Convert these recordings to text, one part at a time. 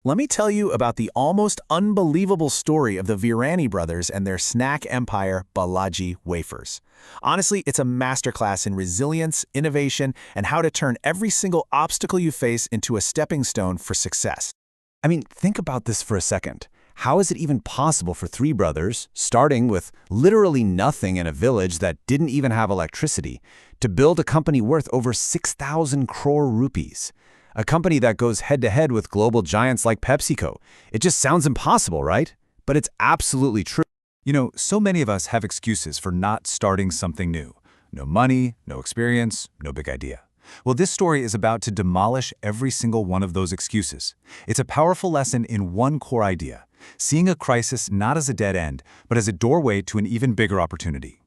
Let me tell you about the almost unbelievable story of the Virani brothers and their snack empire, Balaji Wafers. Honestly, it's a masterclass in resilience, innovation, and how to turn every single obstacle you face into a stepping stone for success. I mean, think about this for a second. How is it even possible for three brothers, starting with literally nothing in a village that didn't even have electricity, to build a company worth over 6,000 crore rupees? A company that goes head-to-head with global giants like PepsiCo. It just sounds impossible, right? But it's absolutely true. You know, so many of us have excuses for not starting something new. No money, no experience, no big idea. Well, this story is about to demolish every single one of those excuses. It's a powerful lesson in one core idea: seeing a crisis not as a dead end, but as a doorway to an even bigger opportunity.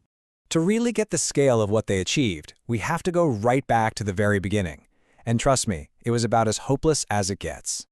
To really get the scale of what they achieved, we have to go right back to the very beginning. And trust me, it was about as hopeless as it gets.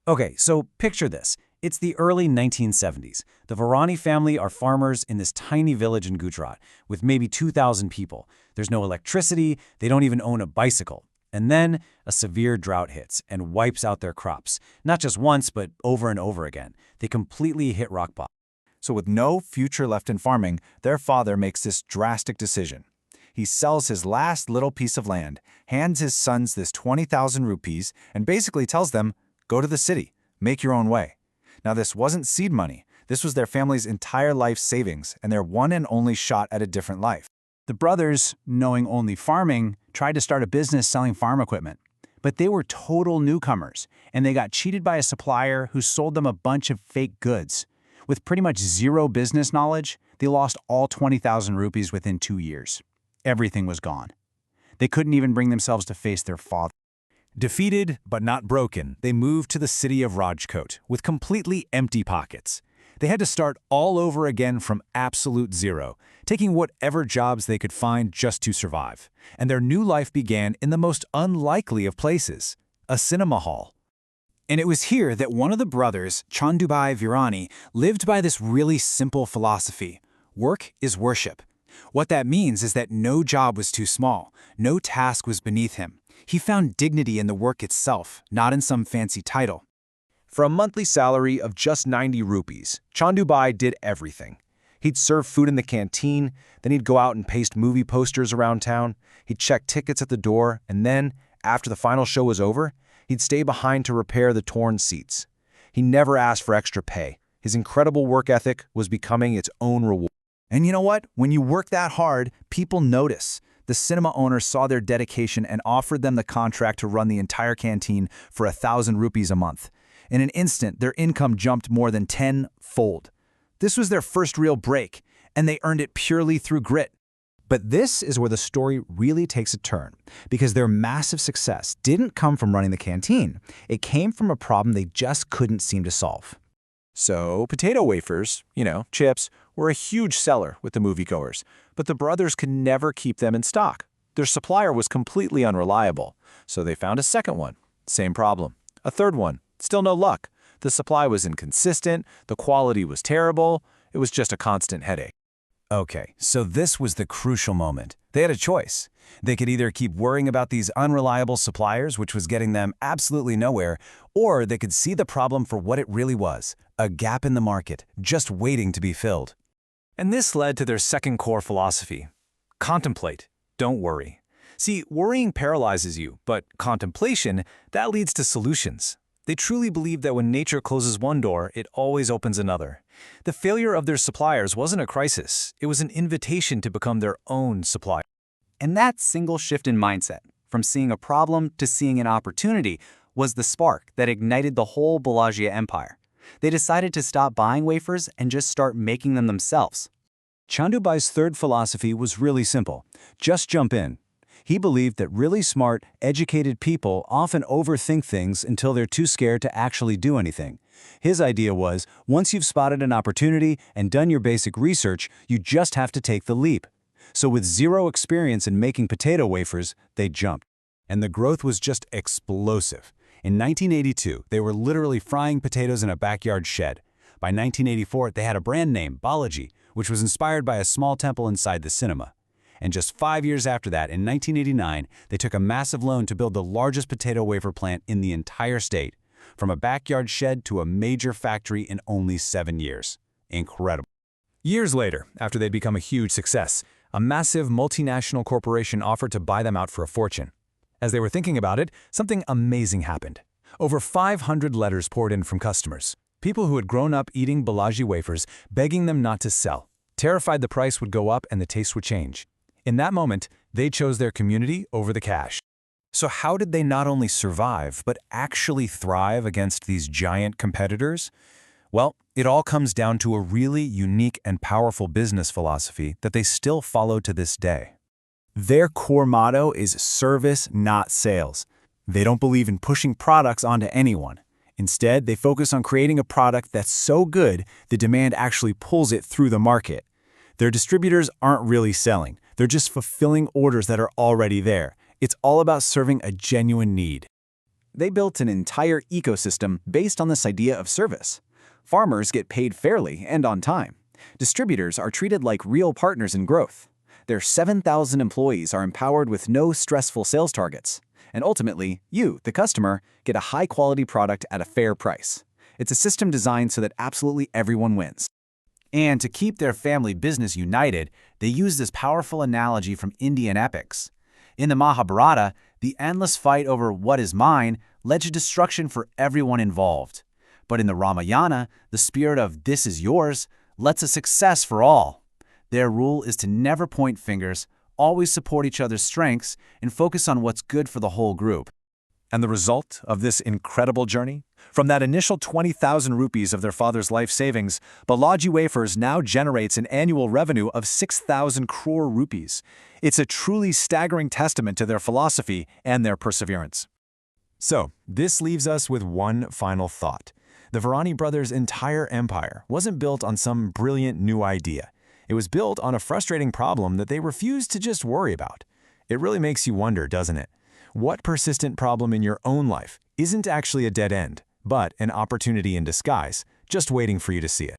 Okay, so picture this. It's the early 1970s. The Virani family are farmers in this tiny village in Gujarat with maybe 2,000 people. There's no electricity, they don't even own a bicycle. And then a severe drought hits and wipes out their crops. Not just once, but over and over again. They completely hit rock bottom. So with no future left in farming, their father makes this drastic decision. He sells his last little piece of land, hands his sons this 20,000 rupees, and basically tells them, go to the city, make your own way. Now, this wasn't seed money. This was their family's entire life savings and their one and only shot at a different life. The brothers, knowing only farming, tried to start a business selling farm equipment. But they were total newcomers, and they got cheated by a supplier who sold them a bunch of fake goods. With pretty much zero business knowledge, they lost all 20,000 rupees within 2 years. Everything was gone. They couldn't even bring themselves to face their father. Defeated but not broken, they moved to the city of Rajkot with completely empty pockets. They had to start all over again from absolute zero, taking whatever jobs they could find just to survive. And their new life began in the most unlikely of places, a cinema hall. And it was here that one of the brothers, Chandubai Virani, lived by this really simple philosophy: work is worship. What that means is that no job was too small, no task was beneath him. He found dignity in the work itself, not in some fancy title. For a monthly salary of just 90 rupees, Chandubai did everything. He'd serve food in the canteen, then he'd go out and paste movie posters around town, he'd check tickets at the door, and then, after the final show was over, he'd stay behind to repair the torn seats. He never asked for extra pay. His incredible work ethic was becoming its own reward. And you know what? When you work that hard, people notice. The cinema owner saw their dedication and offered them the contract to run the entire canteen for 1,000 rupees a month. In an instant, their income jumped more than 10-fold. This was their first real break, and they earned it purely through grit. But this is where the story really takes a turn, because their massive success didn't come from running the canteen. It came from a problem they just couldn't seem to solve. So, potato wafers, chips, were a huge seller with the moviegoers, but the brothers could never keep them in stock. Their supplier was completely unreliable, so they found a second one. Same problem. A third one. Still no luck. The supply was inconsistent, the quality was terrible, it was just a constant headache. Okay, so this was the crucial moment. They had a choice. They could either keep worrying about these unreliable suppliers, which was getting them absolutely nowhere, or they could see the problem for what it really was: a gap in the market, just waiting to be filled. And this led to their second core philosophy: contemplate, don't worry. See, worrying paralyzes you, but contemplation, that leads to solutions. They truly believed that when nature closes one door, it always opens another. The failure of their suppliers wasn't a crisis, it was an invitation to become their own supplier. And that single shift in mindset, from seeing a problem to seeing an opportunity, was the spark that ignited the whole Balaji empire. They decided to stop buying wafers and just start making them themselves. Chandubai's third philosophy was really simple: just jump in. He believed that really smart, educated people often overthink things until they're too scared to actually do anything. His idea was, once you've spotted an opportunity and done your basic research, you just have to take the leap. So with zero experience in making potato wafers, they jumped. And the growth was just explosive. In 1982, they were literally frying potatoes in a backyard shed. By 1984, they had a brand name, Balaji, which was inspired by a small temple inside the cinema. And just 5 years after that, in 1989, they took a massive loan to build the largest potato wafer plant in the entire state. from a backyard shed to a major factory in only 7 years. Incredible. Years later, after they'd become a huge success, a massive multinational corporation offered to buy them out for a fortune. As they were thinking about it, something amazing happened. Over 500 letters poured in from customers, people who had grown up eating Balaji wafers, begging them not to sell, terrified the price would go up and the taste would change. In that moment, they chose their community over the cash. So how did they not only survive, but actually thrive against these giant competitors? Well, it all comes down to a really unique and powerful business philosophy that they still follow to this day. Their core motto is service, not sales. They don't believe in pushing products onto anyone. Instead, they focus on creating a product that's so good, the demand actually pulls it through the market. Their distributors aren't really selling. They're just fulfilling orders that are already there. It's all about serving a genuine need. They built an entire ecosystem based on this idea of service. Farmers get paid fairly and on time. Distributors are treated like real partners in growth. Their 7,000 employees are empowered with no stressful sales targets. And ultimately, you, the customer, get a high-quality product at a fair price. It's a system designed so that absolutely everyone wins. And to keep their family business united, they use this powerful analogy from Indian epics. In the Mahabharata, the endless fight over what is mine led to destruction for everyone involved. But in the Ramayana, the spirit of this is yours lets a success for all. Their rule is to never point fingers, always support each other's strengths, and focus on what's good for the whole group. And the result of this incredible journey? From that initial 20,000 rupees of their father's life savings, Balaji Wafers now generates an annual revenue of 6,000 crore rupees. It's a truly staggering testament to their philosophy and their perseverance. So, this leaves us with one final thought. The Virani brothers' entire empire wasn't built on some brilliant new idea. It was built on a frustrating problem that they refused to just worry about. It really makes you wonder, doesn't it? What persistent problem in your own life isn't actually a dead end, but an opportunity in disguise, just waiting for you to see it?